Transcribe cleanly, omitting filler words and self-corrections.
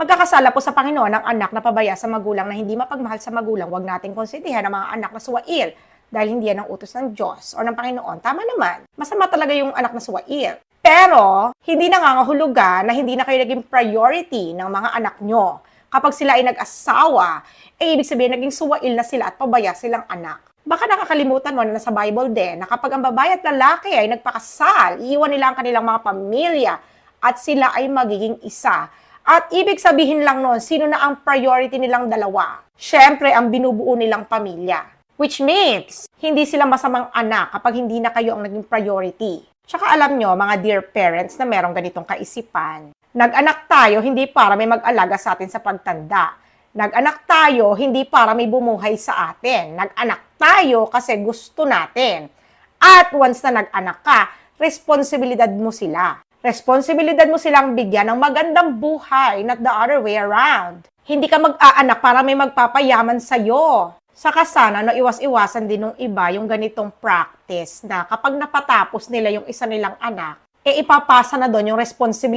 Magkakasala po sa Panginoon ang anak na pabaya sa magulang na hindi mapagmahal sa magulang. Huwag nating konsintihan ang mga anak na suwail dahil hindi yan ang utos ng Diyos o ng Panginoon. Tama naman. Masama talaga yung anak na suwail. Pero, hindi nangangahulugan na hindi na kayo naging priority ng mga anak nyo. Kapag sila ay nag-asawa, ibig sabihin naging suwail na sila at pabaya silang anak. Baka nakakalimutan mo na nasa Bible din na kapag ang babae at lalaki ay nagpakasal, iiwan nila ang kanilang mga pamilya at sila ay magiging isa. At ibig sabihin lang noon, sino na ang priority nilang dalawa? Siyempre, ang binubuo nilang pamilya. Which means, hindi sila masamang anak kapag hindi na kayo ang naging priority. Tsaka alam nyo, mga dear parents na merong ganitong kaisipan, nag-anak tayo hindi para may mag-alaga sa atin sa pagtanda. Nag-anak tayo hindi para may bumuhay sa atin. Nag-anak tayo kasi gusto natin. At once na nag-anak ka, responsibilidad mo sila. Responsibilidad mo silang bigyan ng magandang buhay, not the other way around. Hindi ka mag-aanak para may magpapayaman sa'yo. Saka sana, iwas-iwasan din ng iba yung ganitong practice na kapag napatapos nila yung isa nilang anak, ipapasa na doon yung responsibilidad